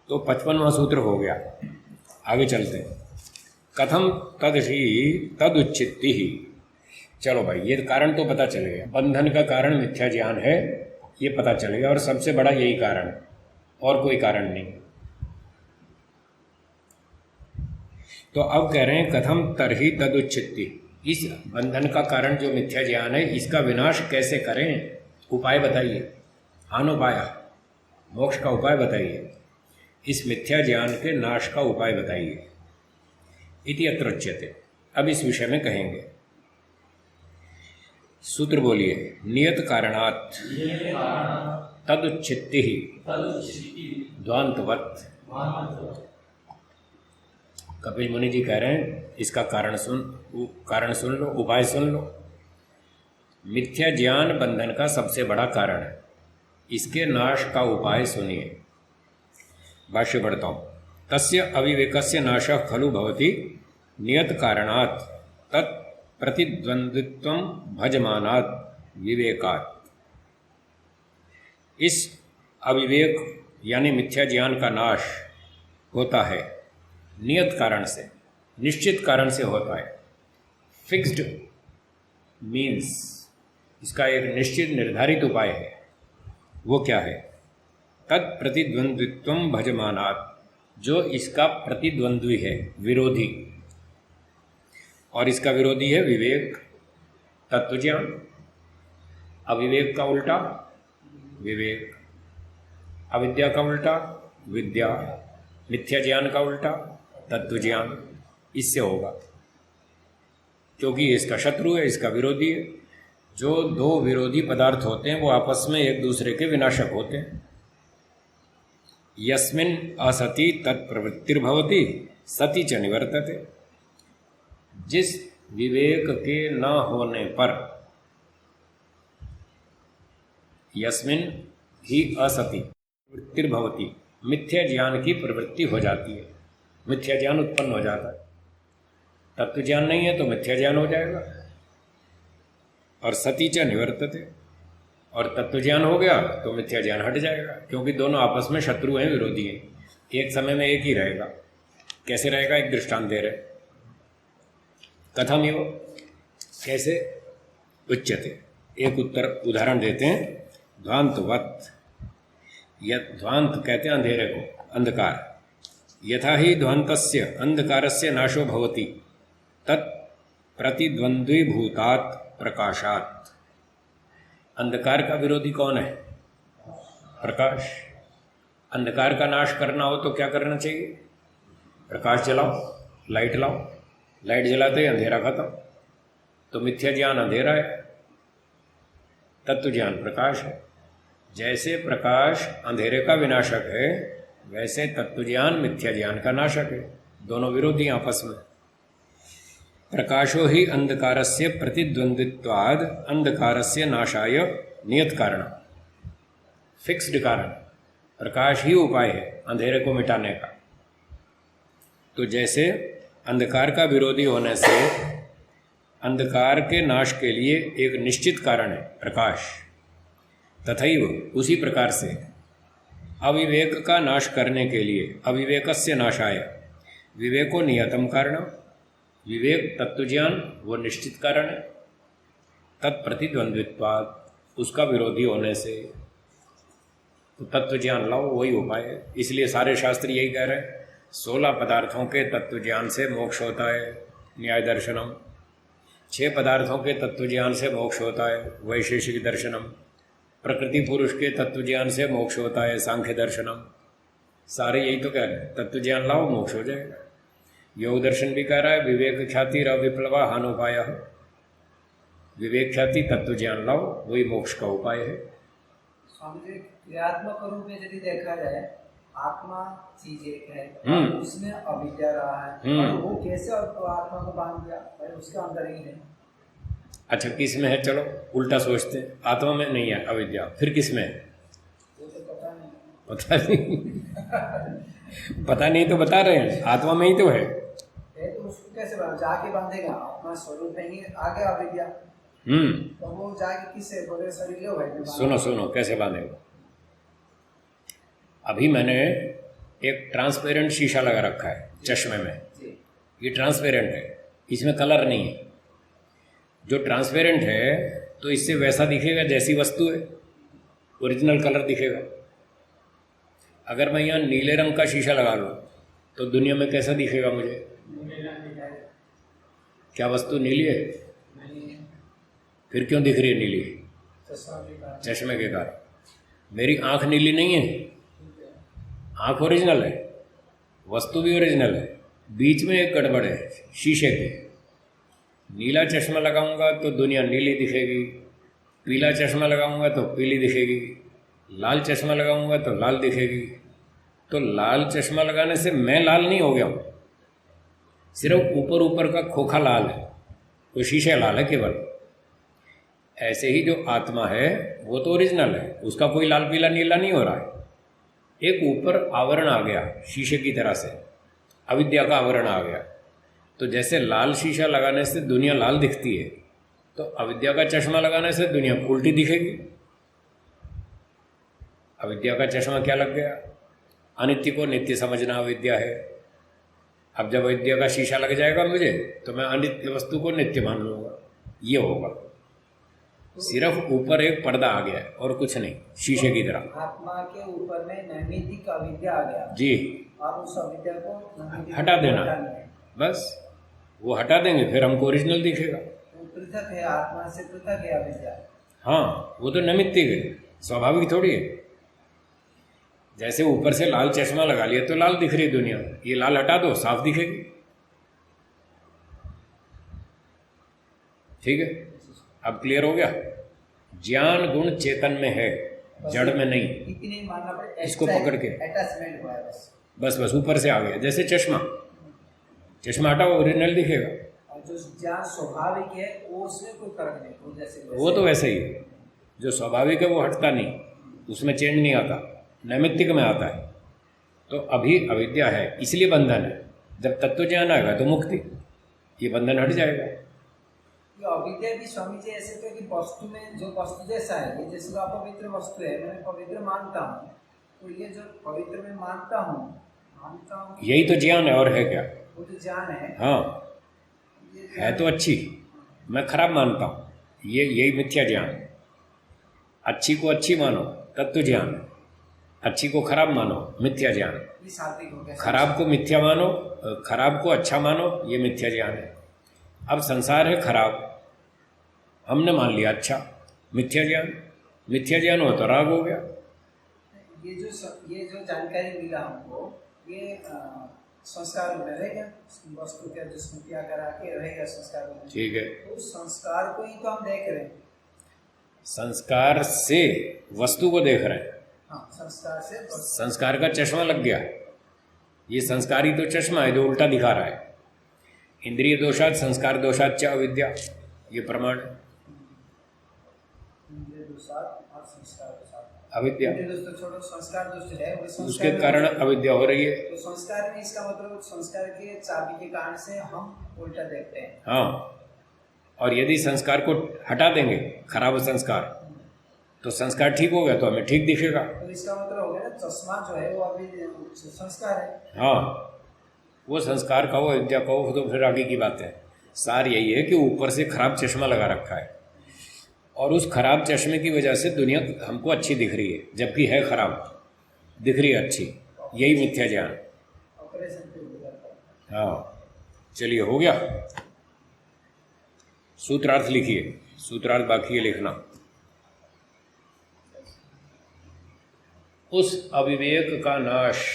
तो 55वां सूत्र हो गया। आगे चलते हैं। कथम तदहि तदुच्चित्ति ही। चलो भाई, ये कारण तो पता चल गया, बंधन का कारण मिथ्या ज्ञान है, ये पता चल गया, और सबसे बड़ा यही कारण, और कोई कारण नहीं। तो अब कह रहे हैं कथम तरहि तदुच्चित्ति, इस बंधन का कारण जो मिथ्या ज्ञान है, इसका विनाश कैसे करें, उपाय बताइए। अनुपाय, मोक्ष का उपाय बताइए, इस मिथ्या ज्ञान के नाश का उपाय बताइए। इति अत्र उच्यते, अब इस विषय में कहेंगे। सूत्र बोलिए। नियत कारणात् तदुच्चित्ति द्वांतवत्। कपिल मुनि जी कह रहे हैं इसका कारण सुन लो, उपाय सुन लो। मिथ्या ज्ञान बंधन का सबसे बड़ा कारण है, इसके नाश का उपाय सुनिए। भाष्य पढ़ता हूं। तस्य अविवेकस्य नाशः खलु भवति नियत कारणात् तत् प्रतिद्वंद्वित्वं भजमानात् विवेकात्। इस अविवेक यानी मिथ्या ज्ञान का नाश होता है नियत कारण से, निश्चित कारण से होता है। फिक्स्ड मीन्स, इसका एक निश्चित निर्धारित उपाय है। वो क्या है? तत् प्रतिद्वंद्वित्वं भजमानात्, जो इसका प्रतिद्वंद्वी है, विरोधी, और इसका विरोधी है विवेक, तत्वज्ञान। अविवेक का उल्टा विवेक, अविद्या का उल्टा विद्या, मिथ्या ज्ञान का उल्टा तत्वज्ञान। इससे होगा, क्योंकि इसका शत्रु है, इसका विरोधी है। जो दो विरोधी पदार्थ होते हैं वो आपस में एक दूसरे के विनाशक होते हैं। यस्मिन् असति तत्प्रवृत्तिर्भवति सति च निवर्तते। जिस विवेक के न होने पर, यस्मिन् ही असति प्रवृत्तिर्भवति, मिथ्या ज्ञान की प्रवृत्ति हो जाती है, मिथ्या ज्ञान उत्पन्न हो जाता है। तत्व ज्ञान नहीं है तो मिथ्या ज्ञान हो जाएगा। और सति च निवर्तते, और तत्व ज्ञान हो गया तो मिथ्या ज्ञान हट जाएगा, क्योंकि दोनों आपस में शत्रु हैं, विरोधी हैं। एक समय में एक ही रहेगा। कैसे रहेगा? एक दृष्टांत दे रहे। कथम यो, कैसे? उच्यते, एक उदाहरण देते हैं। ध्वांतवत्, ध्वांत कहते हैं अंधेरे को, अंधकार। यथा ही ध्वांतस्य अंधकारस्य नाशो भवति तत् प्रतिद्वंद्वीभूतात् प्रकाशात्। अंधकार का विरोधी कौन है? प्रकाश। अंधकार का नाश करना हो तो क्या करना चाहिए? प्रकाश जलाओ, लाइट लाओ। लाइट जलाते ही अंधेरा खत्म। तो मिथ्या ज्ञान अंधेरा है, तत्व ज्ञान प्रकाश है। जैसे प्रकाश अंधेरे का विनाशक है, वैसे तत्व ज्ञान मिथ्या ज्ञान का नाशक है। दोनों विरोधी आपस में। प्रकाशो ही अंधकारस्य प्रतिद्वंद्वित्वाद अंधकारस्य नाशाय नियत कारण। फिक्स्ड कारण, प्रकाश ही उपाय है अंधेरे को मिटाने का। तो जैसे अंधकार का विरोधी होने से अंधकार के नाश के लिए एक निश्चित कारण है प्रकाश, तथैव उसी प्रकार से अविवेक का नाश करने के लिए अविवेकस्य नाशाय विवेको नियतम कारण। विवेक तत्वज्ञान वो निश्चित कारण है। तत्प्रतिद्वंद्वित्वात्, उसका विरोधी होने से। तो तत्वज्ञान लाओ, वही उपाय है। इसलिए सारे शास्त्र यही कह रहे हैं, 16 पदार्थों के तत्वज्ञान से मोक्ष होता है, न्याय दर्शनम। 6 पदार्थों के तत्वज्ञान से मोक्ष होता है, वैशेषिक दर्शनम। प्रकृति पुरुष के तत्वज्ञान से मोक्ष होता है, सांख्य दर्शनम। सारे यही तो कह रहे हैं, तत्वज्ञान लाओ मोक्ष हो जाएगा। योग दर्शन भी कह रहा है विवेक ख्याति रविप्लवा हानोपाय। विवेक ख्याति तत्वज्ञान लाओ, वही मोक्ष का उपाय है। स्वामी जी, क्रियात्मक रूप में यदि देखा जाए, आत्मा चीज एक है, उसमें अविद्या रहा है, और वो कैसे आत्मा को बांध दिया? भाई उसके अंदर ही है। अच्छा, किस में है? चलो उल्टा सोचते हैं। आत्मा में नहीं है अविद्या, फिर किस में है? तो पता नहीं। पता नहीं पता नहीं तो बता रहे हैं, आत्मा में ही तो है। तो उसको कैसे जाके बांधेगा? अपना स्वरूप में ही आ गया अविद्या। तो वो जाके किससे बोले? शरीर लो भाई। सुनो कैसे बांधेगा। अभी मैंने एक ट्रांसपेरेंट शीशा लगा रखा है चश्मे में, जी ये ट्रांसपेरेंट है, इसमें कलर नहीं है। जो ट्रांसपेरेंट है तो इससे वैसा दिखेगा जैसी वस्तु है, ओरिजिनल कलर दिखेगा। अगर मैं यहाँ नीले रंग का शीशा लगा लूँ तो दुनिया में कैसा दिखेगा मुझे? क्या वस्तु नीली है? फिर क्यों दिख रही है नीली? चश्मे के कारण। मेरी आंख नीली नहीं है, आंख ओरिजिनल है, वस्तु भी ओरिजिनल है, बीच में एक गड़बड़ है शीशे के। नीला चश्मा लगाऊंगा तो दुनिया नीली दिखेगी, पीला चश्मा लगाऊंगा तो पीली दिखेगी, लाल चश्मा लगाऊंगा तो लाल दिखेगी। तो लाल चश्मा लगाने से मैं लाल नहीं हो गया हूं, सिर्फ ऊपर ऊपर का खोखा लाल है, वो शीशे लाल है केवल। ऐसे ही जो आत्मा है वो तो ओरिजिनल है, उसका कोई लाल पीला नीला नहीं हो रहा है। एक ऊपर आवरण आ गया शीशे की तरह से, अविद्या का आवरण आ गया। तो जैसे लाल शीशा लगाने से दुनिया लाल दिखती है, तो अविद्या का चश्मा लगाने से दुनिया उल्टी दिखेगी। अविद्या का चश्मा क्या लग गया? अनित्य को नित्य समझना अविद्या है। अब जब अविद्या का शीशा लग जाएगा मुझे, तो मैं अनित्य वस्तु को नित्य मान लूंगा। ये होगा, सिर्फ ऊपर एक पर्दा आ गया है और कुछ नहीं, शीशे की तरह। आत्मा के ऊपर में नैमित्तिक अविद्या आ गया जी, और उस अविद्या को हटा देना, बस वो हटा देंगे, फिर हमको ओरिजिनल दिखेगा। वो पृथक है, आत्मा से पृथक है अविद्या। हाँ, वो तो नैमित्तिक है, स्वाभाविक थोड़ी है। जैसे ऊपर से लाल चश्मा लगा लिया तो लाल दिख रही है दुनिया, ये लाल हटा दो साफ दिखेगी। ठीक है, अब क्लियर हो गया? ज्ञान गुण चेतन में है, जड़ में नहीं। इतनी मानना पड़े, इसको पकड़ के अटैचमेंट हुआ है बस। बस बस ऊपर से आ गया। जैसे चश्मा, चश्मा हटाओ ओरिजिनल दिखेगा। और जो ज्ञान स्वाभाविक है वो उसमें कोई फर्क नहीं, वो जैसे वो तो वैसे ही है, जो स्वाभाविक है वो हटता नहीं, उसमें चेंज नहीं आता, नैमित्तिक में आता है। तो अभी अविद्या है इसलिए बंधन है, जब तत्व ज्ञान आएगा तो मुक्ति, ये बंधन हट जाएगा। ये अविद्या भी स्वामी जी ऐसे थे कि वस्तु में जो वस्तु जैसा है, ये जैसे अपवित्र वस्तु है, मैं पवित्र मानता हूँ, तो ये जो पवित्र में मानता हूँ यही तो ज्ञान है, और है क्या? वो जो ज्ञान है, हाँ, है तो अच्छी, मैं खराब मानता हूँ, ये यही मिथ्या ज्ञान। अच्छी को अच्छी मानो तत्व ज्ञान, अच्छी को खराब मानो मिथ्या ज्ञान, ये सात्विक हो गया। खराब को मिथ्या मानो, खराब को अच्छा मानो, ये मिथ्या ज्ञान है। अब संसार है खराब, हमने मान लिया अच्छा, मिथ्या ज्ञान। मिथ्या ज्ञान हो तो राग हो गया। ये जो जानकारी मिला हमको, ये संस्कार में रहेगा, वस्तु का जो स्मृतियाँ करा के रहेगा संस्कार में। ठीक है, तो उस संस्कार को ही तो हम देख रहे हैं। संस्कार से वस्तु को देख रहे हैं। हाँ, संस्कार से संस्कार का चश्मा लग गया, ये संस्कारी तो चश्मा है जो उल्टा दिखा रहा है। इंद्रिय दोषात संस्कार दोषात च अविद्या, ये प्रमाण है। अविद्या, छोड़ो, संस्कार दोष है, उसके कारण अविद्या हो रही है। तो संस्कार में इसका मतलब संस्कार के चाबी के कारण से हम उल्टा देखते हैं। हाँ, और यदि संस्कार को हटा देंगे, खराब संस्कार, तो संस्कार ठीक हो गया तो हमें ठीक दिखेगा। तो इसका मतलब हो गया ना, चश्मा जो है वो अभी संस्कार है। हाँ, वो संस्कार का हो, अविद्या का हो, तो फिर आगे की बात है। सार यही है कि ऊपर से खराब चश्मा लगा रखा है, और उस खराब चश्मे की वजह से दुनिया हमको अच्छी दिख रही है, जबकि है खराब, दिख रही है अच्छी, यही मिथ्या ज्ञान। हाँ, चलिए हो गया। सूत्रार्थ लिखिए, सूत्रार्थ बाकी है लिखना। उस अविवेक का नाश,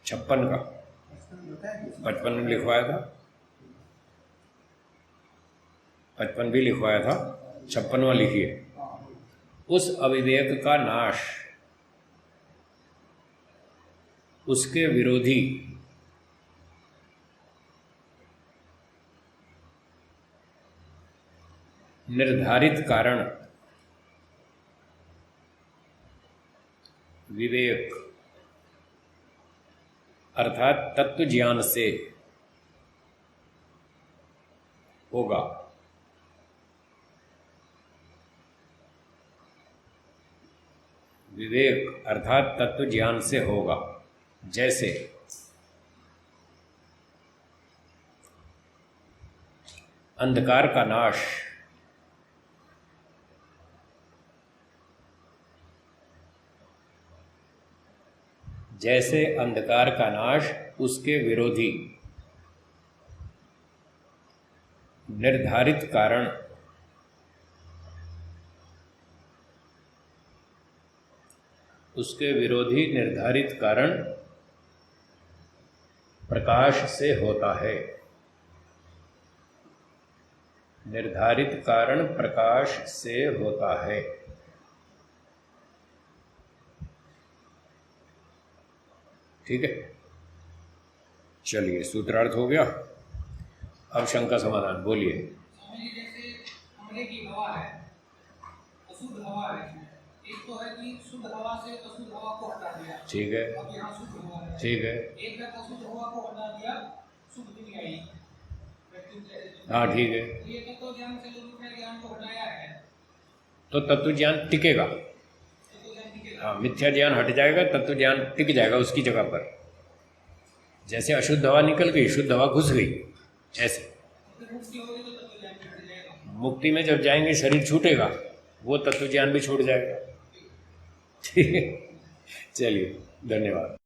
56 का, 55 में लिखवाया था, 55 भी लिखवाया था, 56वां लिखिए। उस अविवेक का नाश, उसके विरोधी निर्धारित कारण विवेक अर्थात तत्व ज्ञान से होगा। विवेक अर्थात तत्व ज्ञान से होगा। जैसे अंधकार का नाश, जैसे अंधकार का नाश उसके विरोधी निर्धारित कारण, उसके विरोधी निर्धारित कारण प्रकाश से होता है। निर्धारित कारण प्रकाश से होता है। ठीक है, चलिए सूत्रार्थ हो गया। अब शंका समाधान बोलिए। जैसे कमरे की हवा है, अशुद्ध हवा है, एक तो है कि शुद्ध हवा से अशुद्ध हवा को हटा दिया। ठीक है, अब यहाँ शुद्ध हवा है। ठीक है, एक है अशुद्ध हवा को हटा दिया, शुद्ध दुनिया आई। हाँ ठीक है। ये तत्व ज्ञान से जो दूसरे ज्ञान को हटाया है, तो तत्व ज्ञान टिकेगा। तत्व ज्ञान टिकेगा। हाँ, मिथ्या ज्ञान हट जाएगा, तत्व ज्ञान टिक जाएगा उसकी जगह पर। जैसे अशुद्ध हवा निकल गई, शुद्ध हवा घुस गई, ऐसे। मुक्ति होगी तो तत्व ज्ञान हट जाएगा। मुक्ति में जब जाएंगे शरीर छूटेगा, वो तत्व ज्ञान भी छूट जाएगा। ठीक है, चलिए धन्यवाद।